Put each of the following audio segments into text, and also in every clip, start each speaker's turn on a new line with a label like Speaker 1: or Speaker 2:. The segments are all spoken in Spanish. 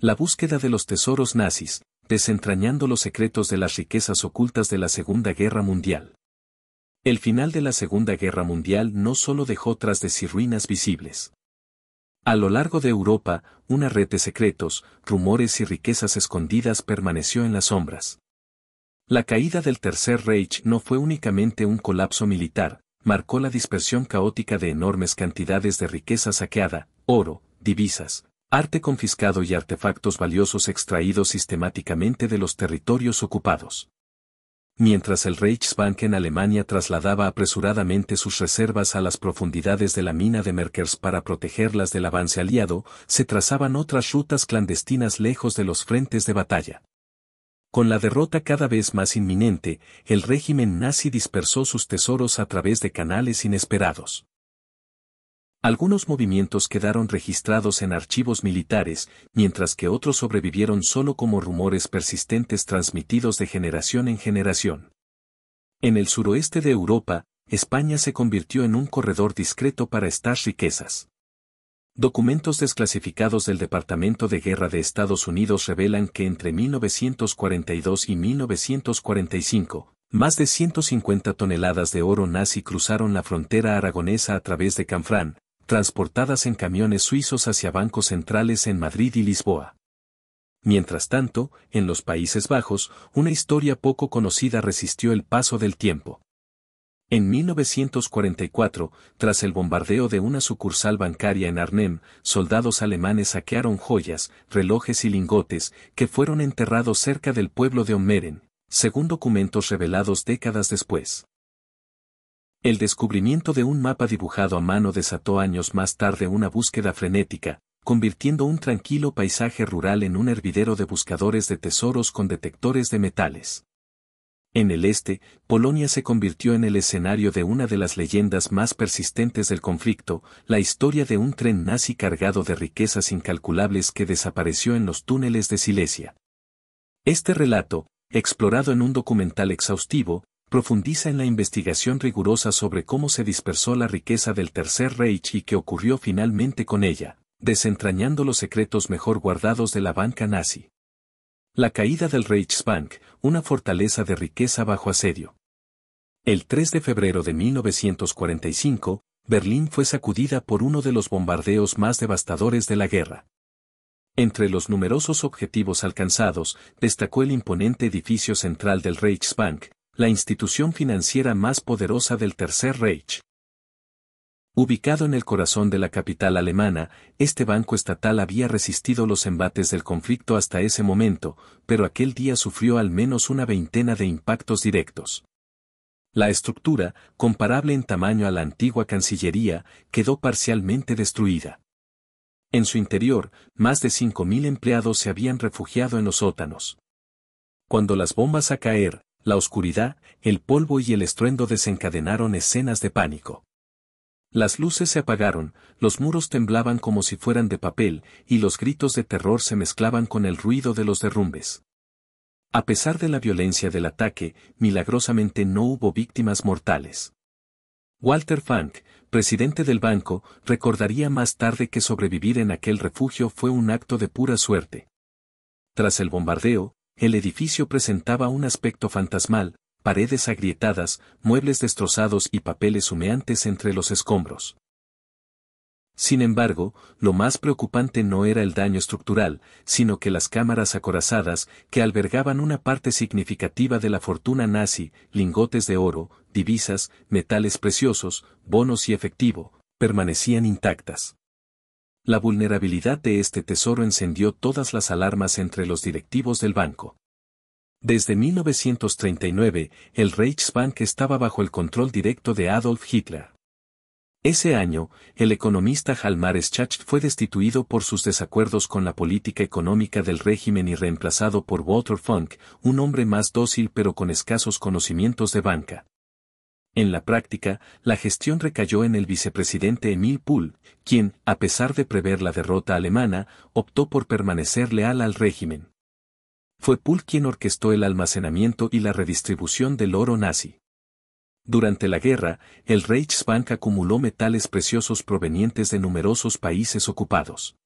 Speaker 1: La búsqueda de los tesoros nazis, desentrañando los secretos de las riquezas ocultas de la Segunda Guerra Mundial. El final de la Segunda Guerra Mundial no solo dejó tras de sí ruinas visibles. A lo largo de Europa, una red de secretos, rumores y riquezas escondidas permaneció en las sombras. La caída del Tercer Reich no fue únicamente un colapso militar, marcó la dispersión caótica de enormes cantidades de riqueza saqueada, oro, divisas, arte confiscado y artefactos valiosos extraídos sistemáticamente de los territorios ocupados. Mientras el Reichsbank en Alemania trasladaba apresuradamente sus reservas a las profundidades de la mina de Merkers para protegerlas del avance aliado, se trazaban otras rutas clandestinas lejos de los frentes de batalla. Con la derrota cada vez más inminente, el régimen nazi dispersó sus tesoros a través de canales inesperados. Algunos movimientos quedaron registrados en archivos militares, mientras que otros sobrevivieron solo como rumores persistentes transmitidos de generación en generación. En el suroeste de Europa, España se convirtió en un corredor discreto para estas riquezas. Documentos desclasificados del Departamento de Guerra de Estados Unidos revelan que entre 1942 y 1945, más de 150 toneladas de oro nazi cruzaron la frontera aragonesa a través de Canfranc, transportadas en camiones suizos hacia bancos centrales en Madrid y Lisboa. Mientras tanto, en los Países Bajos, una historia poco conocida resistió el paso del tiempo. En 1944, tras el bombardeo de una sucursal bancaria en Arnhem, soldados alemanes saquearon joyas, relojes y lingotes, que fueron enterrados cerca del pueblo de Ommeren, según documentos revelados décadas después. El descubrimiento de un mapa dibujado a mano desató años más tarde una búsqueda frenética, convirtiendo un tranquilo paisaje rural en un hervidero de buscadores de tesoros con detectores de metales. En el este, Polonia se convirtió en el escenario de una de las leyendas más persistentes del conflicto, la historia de un tren nazi cargado de riquezas incalculables que desapareció en los túneles de Silesia. Este relato, explorado en un documental exhaustivo, profundiza en la investigación rigurosa sobre cómo se dispersó la riqueza del Tercer Reich y qué ocurrió finalmente con ella, desentrañando los secretos mejor guardados de la banca nazi. La caída del Reichsbank, una fortaleza de riqueza bajo asedio. El 3 de febrero de 1945, Berlín fue sacudida por uno de los bombardeos más devastadores de la guerra. Entre los numerosos objetivos alcanzados, destacó el imponente edificio central del Reichsbank, la institución financiera más poderosa del Tercer Reich. Ubicado en el corazón de la capital alemana, este banco estatal había resistido los embates del conflicto hasta ese momento, pero aquel día sufrió al menos una veintena de impactos directos. La estructura, comparable en tamaño a la antigua Cancillería, quedó parcialmente destruida. En su interior, más de 5.000 empleados se habían refugiado en los sótanos. Cuando las bombas a caer, la oscuridad, el polvo y el estruendo desencadenaron escenas de pánico. Las luces se apagaron, los muros temblaban como si fueran de papel, y los gritos de terror se mezclaban con el ruido de los derrumbes. A pesar de la violencia del ataque, milagrosamente no hubo víctimas mortales. Walter Funk, presidente del banco, recordaría más tarde que sobrevivir en aquel refugio fue un acto de pura suerte. Tras el bombardeo, el edificio presentaba un aspecto fantasmal, paredes agrietadas, muebles destrozados y papeles humeantes entre los escombros. Sin embargo, lo más preocupante no era el daño estructural, sino que las cámaras acorazadas, que albergaban una parte significativa de la fortuna nazi, lingotes de oro, divisas, metales preciosos, bonos y efectivo, permanecían intactas. La vulnerabilidad de este tesoro encendió todas las alarmas entre los directivos del banco. Desde 1939, el Reichsbank estaba bajo el control directo de Adolf Hitler. Ese año, el economista Hjalmar Schacht fue destituido por sus desacuerdos con la política económica del régimen y reemplazado por Walter Funk, un hombre más dócil pero con escasos conocimientos de banca. En la práctica, la gestión recayó en el vicepresidente Emil Pohl, quien, a pesar de prever la derrota alemana, optó por permanecer leal al régimen. Fue Pohl quien orquestó el almacenamiento y la redistribución del oro nazi. Durante la guerra, el Reichsbank acumuló metales preciosos provenientes de numerosos países ocupados.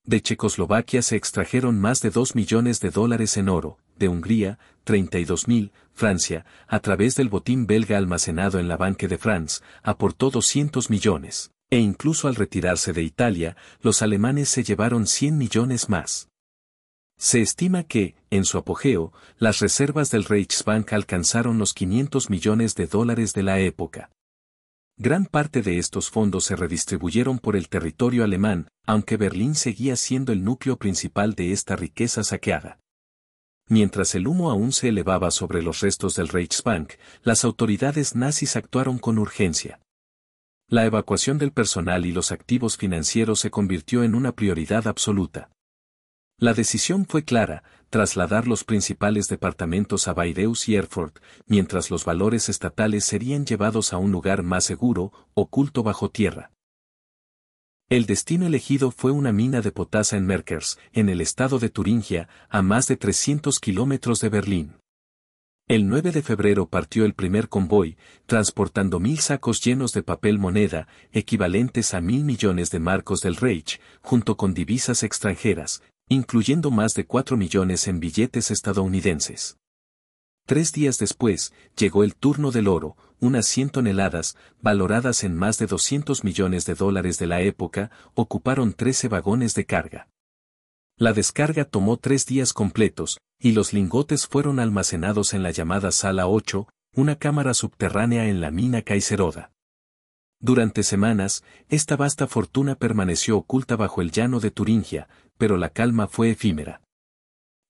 Speaker 1: De Checoslovaquia se extrajeron más de 2 millones de dólares en oro, de Hungría, 32.000, Francia, a través del botín belga almacenado en la Banque de France, aportó 200 millones, e incluso al retirarse de Italia, los alemanes se llevaron 100 millones más. Se estima que, en su apogeo, las reservas del Reichsbank alcanzaron los 500 millones de dólares de la época. Gran parte de estos fondos se redistribuyeron por el territorio alemán, aunque Berlín seguía siendo el núcleo principal de esta riqueza saqueada. Mientras el humo aún se elevaba sobre los restos del Reichsbank, las autoridades nazis actuaron con urgencia. La evacuación del personal y los activos financieros se convirtió en una prioridad absoluta. La decisión fue clara: trasladar los principales departamentos a Bayreuth y Erfurt, mientras los valores estatales serían llevados a un lugar más seguro, oculto bajo tierra. El destino elegido fue una mina de potasa en Merkers, en el estado de Turingia, a más de 300 kilómetros de Berlín. El 9 de febrero partió el primer convoy, transportando 1.000 sacos llenos de papel moneda, equivalentes a 1.000 millones de marcos del Reich, junto con divisas extranjeras, incluyendo más de 4 millones en billetes estadounidenses. 3 días después, llegó el turno del oro, unas 100 toneladas, valoradas en más de 200 millones de dólares de la época, ocuparon 13 vagones de carga. La descarga tomó 3 días completos, y los lingotes fueron almacenados en la llamada Sala 8, una cámara subterránea en la mina Kaiseroda. Durante semanas, esta vasta fortuna permaneció oculta bajo el llano de Turingia, pero la calma fue efímera.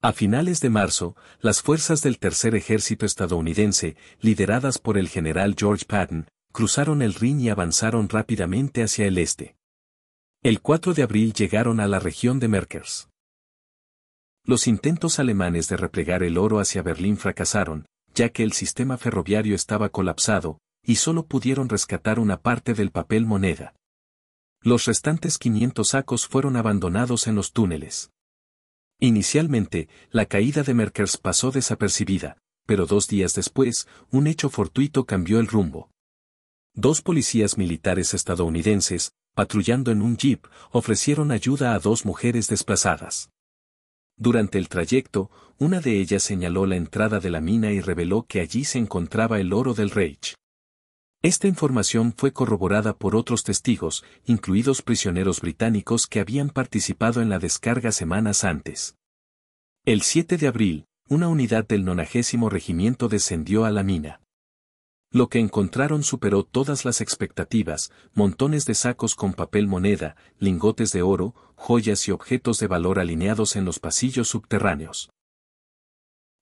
Speaker 1: A finales de marzo, las fuerzas del Tercer Ejército estadounidense, lideradas por el general George Patton, cruzaron el Rin y avanzaron rápidamente hacia el este. El 4 de abril llegaron a la región de Merkers. Los intentos alemanes de replegar el oro hacia Berlín fracasaron, ya que el sistema ferroviario estaba colapsado, y solo pudieron rescatar una parte del papel moneda. Los restantes 500 sacos fueron abandonados en los túneles. Inicialmente, la caída de Merkers pasó desapercibida, pero 2 días después, un hecho fortuito cambió el rumbo. 2 policías militares estadounidenses, patrullando en un jeep, ofrecieron ayuda a 2 mujeres desplazadas. Durante el trayecto, una de ellas señaló la entrada de la mina y reveló que allí se encontraba el oro del Reich. Esta información fue corroborada por otros testigos, incluidos prisioneros británicos que habían participado en la descarga semanas antes. El 7 de abril, una unidad del 90º Regimiento descendió a la mina. Lo que encontraron superó todas las expectativas: montones de sacos con papel moneda, lingotes de oro, joyas y objetos de valor alineados en los pasillos subterráneos.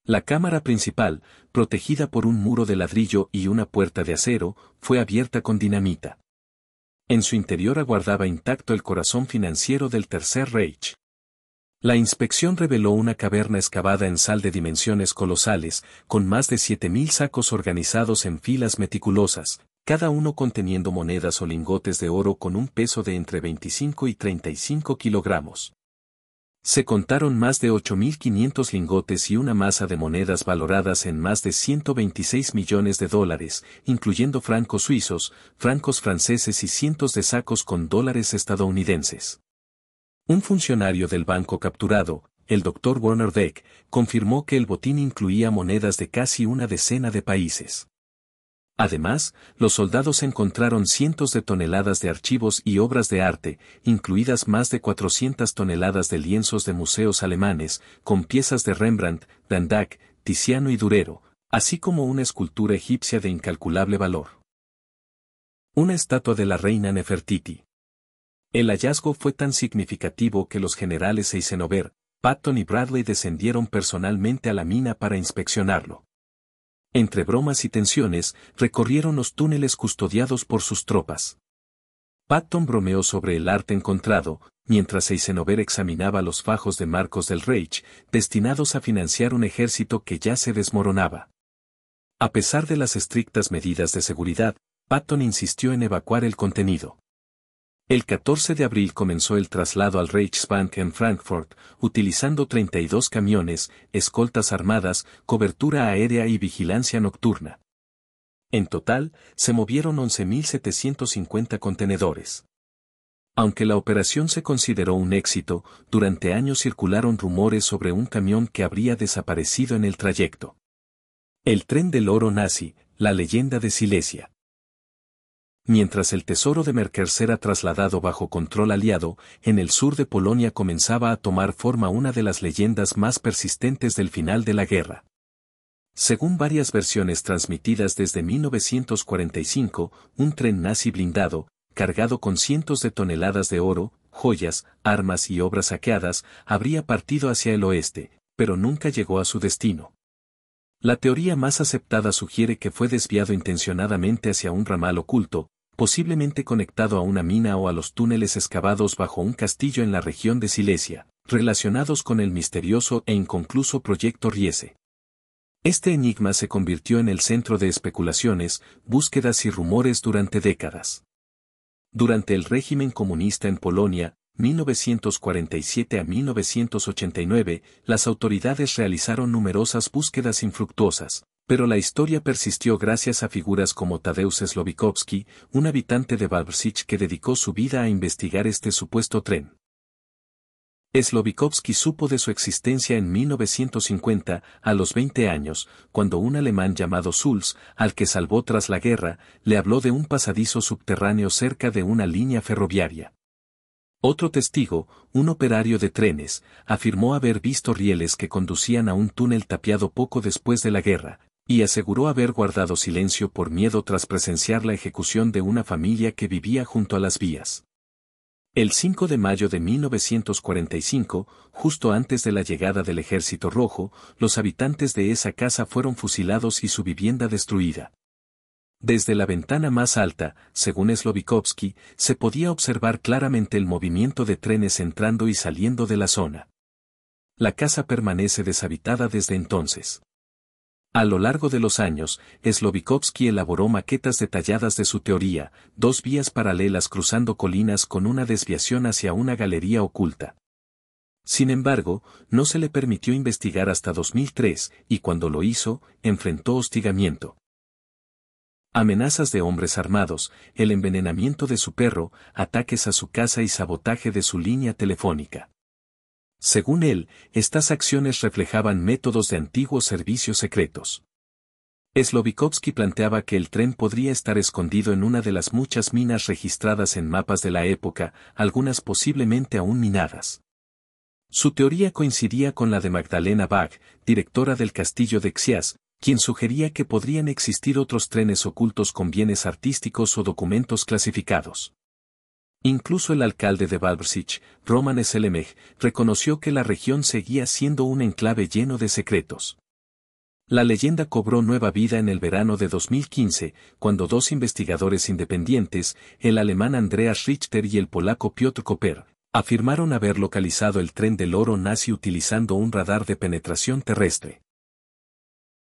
Speaker 1: La cámara principal, protegida por un muro de ladrillo y una puerta de acero, fue abierta con dinamita. En su interior aguardaba intacto el corazón financiero del Tercer Reich. La inspección reveló una caverna excavada en sal de dimensiones colosales, con más de 7.000 sacos organizados en filas meticulosas, cada uno conteniendo monedas o lingotes de oro con un peso de entre 25 y 35 kilogramos. Se contaron más de 8.500 lingotes y una masa de monedas valoradas en más de 126 millones de dólares, incluyendo francos suizos, francos franceses y cientos de sacos con dólares estadounidenses. Un funcionario del banco capturado, el Dr. Werner Deck, confirmó que el botín incluía monedas de casi una decena de países. Además, los soldados encontraron cientos de toneladas de archivos y obras de arte, incluidas más de 400 toneladas de lienzos de museos alemanes, con piezas de Rembrandt, Van Dyck, Tiziano y Durero, así como una escultura egipcia de incalculable valor. Una estatua de la reina Nefertiti. El hallazgo fue tan significativo que los generales Eisenhower, Patton y Bradley descendieron personalmente a la mina para inspeccionarlo. Entre bromas y tensiones, recorrieron los túneles custodiados por sus tropas. Patton bromeó sobre el arte encontrado, mientras Eisenhower examinaba los fajos de marcos del Reich, destinados a financiar un ejército que ya se desmoronaba. A pesar de las estrictas medidas de seguridad, Patton insistió en evacuar el contenido. El 14 de abril comenzó el traslado al Reichsbank en Frankfurt, utilizando 32 camiones, escoltas armadas, cobertura aérea y vigilancia nocturna. En total, se movieron 11.750 contenedores. Aunque la operación se consideró un éxito, durante años circularon rumores sobre un camión que habría desaparecido en el trayecto. El tren del oro nazi, la leyenda de Silesia. Mientras el tesoro de Merkers era trasladado bajo control aliado, en el sur de Polonia comenzaba a tomar forma una de las leyendas más persistentes del final de la guerra. Según varias versiones transmitidas desde 1945, un tren nazi blindado, cargado con cientos de toneladas de oro, joyas, armas y obras saqueadas, habría partido hacia el oeste, pero nunca llegó a su destino. La teoría más aceptada sugiere que fue desviado intencionadamente hacia un ramal oculto, posiblemente conectado a una mina o a los túneles excavados bajo un castillo en la región de Silesia, relacionados con el misterioso e inconcluso proyecto Riese. Este enigma se convirtió en el centro de especulaciones, búsquedas y rumores durante décadas. Durante el régimen comunista en Polonia, 1947 a 1989, las autoridades realizaron numerosas búsquedas infructuosas, pero la historia persistió gracias a figuras como Tadeusz Słowikowski, un habitante de Wałbrzych que dedicó su vida a investigar este supuesto tren. Słowikowski supo de su existencia en 1950, a los 20 años, cuando un alemán llamado Sulz, al que salvó tras la guerra, le habló de un pasadizo subterráneo cerca de una línea ferroviaria. Otro testigo, un operario de trenes, afirmó haber visto rieles que conducían a un túnel tapiado poco después de la guerra, y aseguró haber guardado silencio por miedo tras presenciar la ejecución de una familia que vivía junto a las vías. El 5 de mayo de 1945, justo antes de la llegada del Ejército Rojo, los habitantes de esa casa fueron fusilados y su vivienda destruida. Desde la ventana más alta, según Słowikowski, se podía observar claramente el movimiento de trenes entrando y saliendo de la zona. La casa permanece deshabitada desde entonces. A lo largo de los años, Słowikowski elaboró maquetas detalladas de su teoría, 2 vías paralelas cruzando colinas con una desviación hacia una galería oculta. Sin embargo, no se le permitió investigar hasta 2003, y cuando lo hizo, enfrentó hostigamiento. Amenazas de hombres armados, el envenenamiento de su perro, ataques a su casa y sabotaje de su línea telefónica. Según él, estas acciones reflejaban métodos de antiguos servicios secretos. Słowikowski planteaba que el tren podría estar escondido en una de las muchas minas registradas en mapas de la época, algunas posiblemente aún minadas. Su teoría coincidía con la de Magdalena Bach, directora del castillo de Xias, quien sugería que podrían existir otros trenes ocultos con bienes artísticos o documentos clasificados. Incluso el alcalde de Wałbrzych, Roman Šelemek, reconoció que la región seguía siendo un enclave lleno de secretos. La leyenda cobró nueva vida en el verano de 2015, cuando 2 investigadores independientes, el alemán Andreas Richter y el polaco Piotr Koper, afirmaron haber localizado el tren del oro nazi utilizando un radar de penetración terrestre.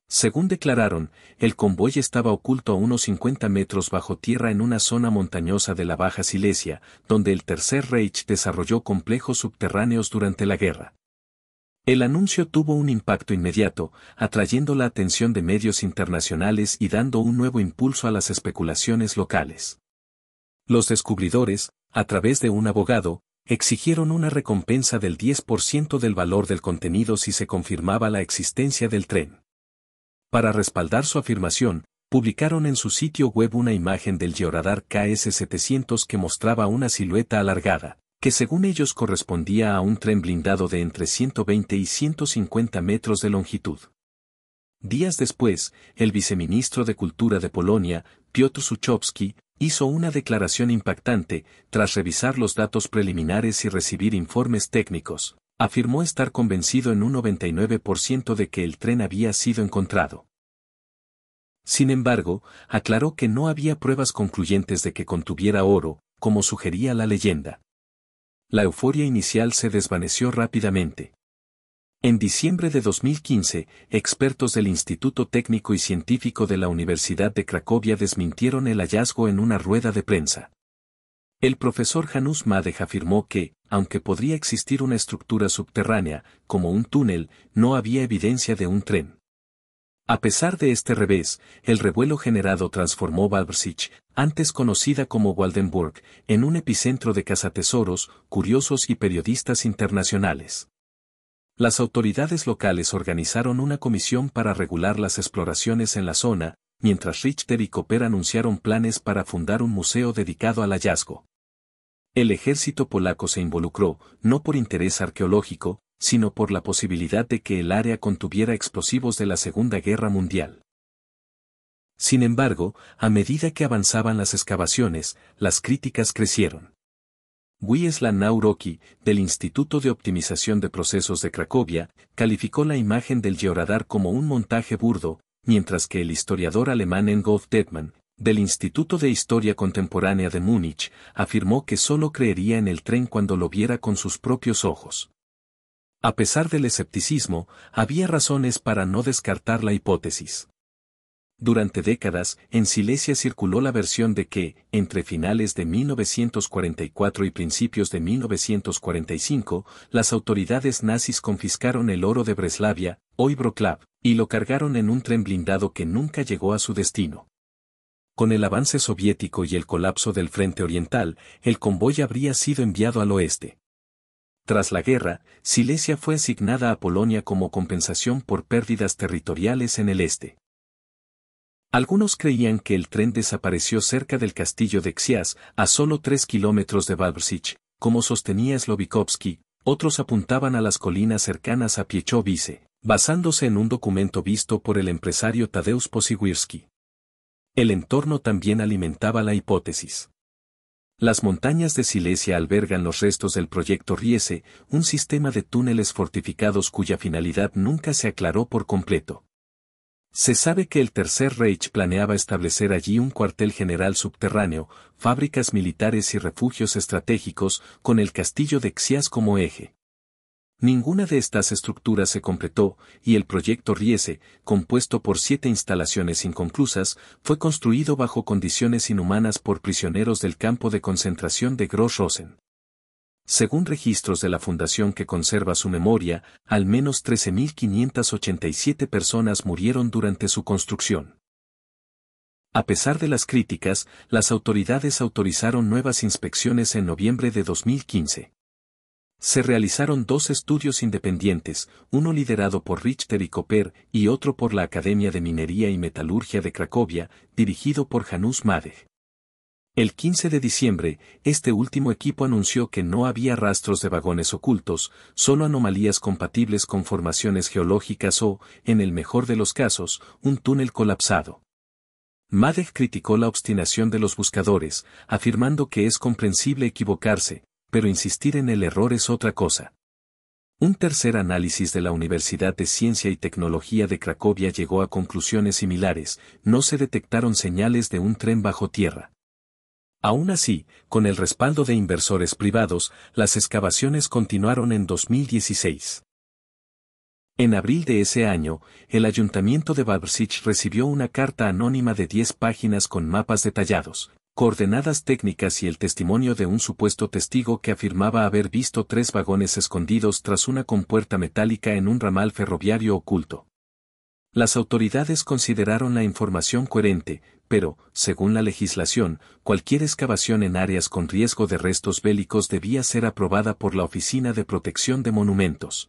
Speaker 1: Según declararon, el convoy estaba oculto a unos 50 metros bajo tierra en una zona montañosa de la Baja Silesia, donde el Tercer Reich desarrolló complejos subterráneos durante la guerra. El anuncio tuvo un impacto inmediato, atrayendo la atención de medios internacionales y dando un nuevo impulso a las especulaciones locales. Los descubridores, a través de un abogado, exigieron una recompensa del 10% del valor del contenido si se confirmaba la existencia del tren. Para respaldar su afirmación, publicaron en su sitio web una imagen del georadar KS-700 que mostraba una silueta alargada, que según ellos correspondía a un tren blindado de entre 120 y 150 metros de longitud. Días después, el viceministro de Cultura de Polonia, Piotr Suchowski, hizo una declaración impactante, tras revisar los datos preliminares y recibir informes técnicos. Afirmó estar convencido en un 99% de que el tren había sido encontrado. Sin embargo, aclaró que no había pruebas concluyentes de que contuviera oro, como sugería la leyenda. La euforia inicial se desvaneció rápidamente. En diciembre de 2015, expertos del Instituto Técnico y Científico de la Universidad de Cracovia desmintieron el hallazgo en una rueda de prensa. El profesor Janusz Madej afirmó que, aunque podría existir una estructura subterránea, como un túnel, no había evidencia de un tren. A pesar de este revés, el revuelo generado transformó Wałbrzych, antes conocida como Waldenburg, en un epicentro de cazatesoros, curiosos y periodistas internacionales. Las autoridades locales organizaron una comisión para regular las exploraciones en la zona, mientras Richter y Cooper anunciaron planes para fundar un museo dedicado al hallazgo. El ejército polaco se involucró, no por interés arqueológico, sino por la posibilidad de que el área contuviera explosivos de la Segunda Guerra Mundial. Sin embargo, a medida que avanzaban las excavaciones, las críticas crecieron. Wiesław Nauroki, del Instituto de Optimización de Procesos de Cracovia, calificó la imagen del georadar como un montaje burdo, mientras que el historiador alemán Ingolf Dettmann, del Instituto de Historia Contemporánea de Múnich, afirmó que solo creería en el tren cuando lo viera con sus propios ojos. A pesar del escepticismo, había razones para no descartar la hipótesis. Durante décadas, en Silesia circuló la versión de que, entre finales de 1944 y principios de 1945, las autoridades nazis confiscaron el oro de Breslavia, hoy Wrocław, y lo cargaron en un tren blindado que nunca llegó a su destino. Con el avance soviético y el colapso del frente oriental, el convoy habría sido enviado al oeste. Tras la guerra, Silesia fue asignada a Polonia como compensación por pérdidas territoriales en el este. Algunos creían que el tren desapareció cerca del castillo de Książ, a solo 3 kilómetros de Wałbrzych, como sostenía Słowikowski, otros apuntaban a las colinas cercanas a Piechowice, basándose en un documento visto por el empresario Tadeusz Posiwirski. El entorno también alimentaba la hipótesis. Las montañas de Silesia albergan los restos del proyecto Riese, un sistema de túneles fortificados cuya finalidad nunca se aclaró por completo. Se sabe que el Tercer Reich planeaba establecer allí un cuartel general subterráneo, fábricas militares y refugios estratégicos, con el castillo de Książ como eje. Ninguna de estas estructuras se completó, y el proyecto Riese, compuesto por 7 instalaciones inconclusas, fue construido bajo condiciones inhumanas por prisioneros del campo de concentración de Gross-Rosen. Según registros de la fundación que conserva su memoria, al menos 13.587 personas murieron durante su construcción. A pesar de las críticas, las autoridades autorizaron nuevas inspecciones en noviembre de 2015. Se realizaron 2 estudios independientes, uno liderado por Richter y Cooper y otro por la Academia de Minería y Metalurgia de Cracovia, dirigido por Janusz Madej. El 15 de diciembre, este último equipo anunció que no había rastros de vagones ocultos, solo anomalías compatibles con formaciones geológicas o, en el mejor de los casos, un túnel colapsado. Madej criticó la obstinación de los buscadores, afirmando que es comprensible equivocarse, pero insistir en el error es otra cosa. Un tercer análisis de la Universidad de Ciencia y Tecnología de Cracovia llegó a conclusiones similares, no se detectaron señales de un tren bajo tierra. Aún así, con el respaldo de inversores privados, las excavaciones continuaron en 2016. En abril de ese año, el ayuntamiento de Wałbrzych recibió una carta anónima de 10 páginas con mapas detallados, coordenadas técnicas y el testimonio de un supuesto testigo que afirmaba haber visto 3 vagones escondidos tras una compuerta metálica en un ramal ferroviario oculto. Las autoridades consideraron la información coherente, pero, según la legislación, cualquier excavación en áreas con riesgo de restos bélicos debía ser aprobada por la Oficina de Protección de Monumentos.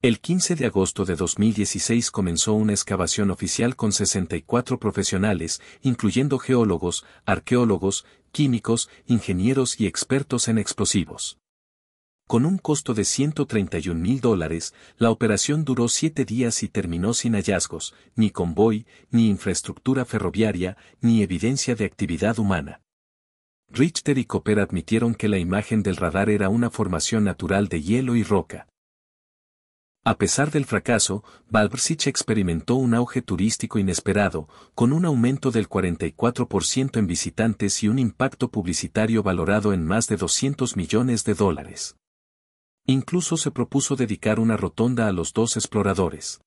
Speaker 1: El 15 de agosto de 2016 comenzó una excavación oficial con 64 profesionales, incluyendo geólogos, arqueólogos, químicos, ingenieros y expertos en explosivos. Con un costo de $131.000, la operación duró 7 días y terminó sin hallazgos, ni convoy, ni infraestructura ferroviaria, ni evidencia de actividad humana. Richter y Cooper admitieron que la imagen del radar era una formación natural de hielo y roca. A pesar del fracaso, Wałbrzych experimentó un auge turístico inesperado, con un aumento del 44% en visitantes y un impacto publicitario valorado en más de $200 millones. Incluso se propuso dedicar una rotonda a los 2 exploradores.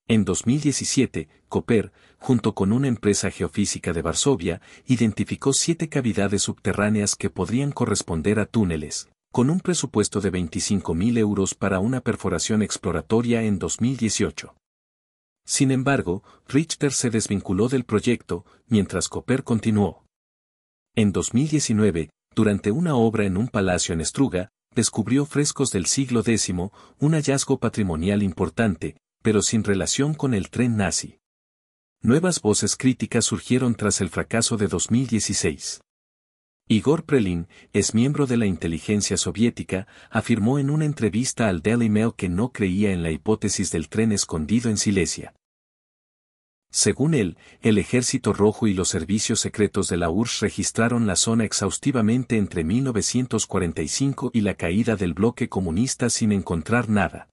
Speaker 1: En 2017, Cooper, junto con una empresa geofísica de Varsovia, identificó 7 cavidades subterráneas que podrían corresponder a túneles, con un presupuesto de €25.000 para una perforación exploratoria en 2018. Sin embargo, Richter se desvinculó del proyecto, mientras Cooper continuó. En 2019, durante una obra en un palacio en Struga, descubrió frescos del siglo X, un hallazgo patrimonial importante, pero sin relación con el tren nazi. Nuevas voces críticas surgieron tras el fracaso de 2016. Igor Prelin, ex miembro de la inteligencia soviética, afirmó en una entrevista al Daily Mail que no creía en la hipótesis del tren escondido en Silesia. Según él, el Ejército Rojo y los servicios secretos de la URSS registraron la zona exhaustivamente entre 1945 y la caída del bloque comunista sin encontrar nada.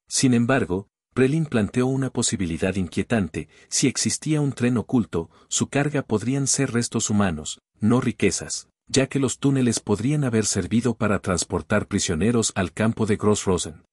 Speaker 1: Sin embargo, Prelin planteó una posibilidad inquietante: si existía un tren oculto, su carga podrían ser restos humanos, no riquezas, ya que los túneles podrían haber servido para transportar prisioneros al campo de Gross-Rosen.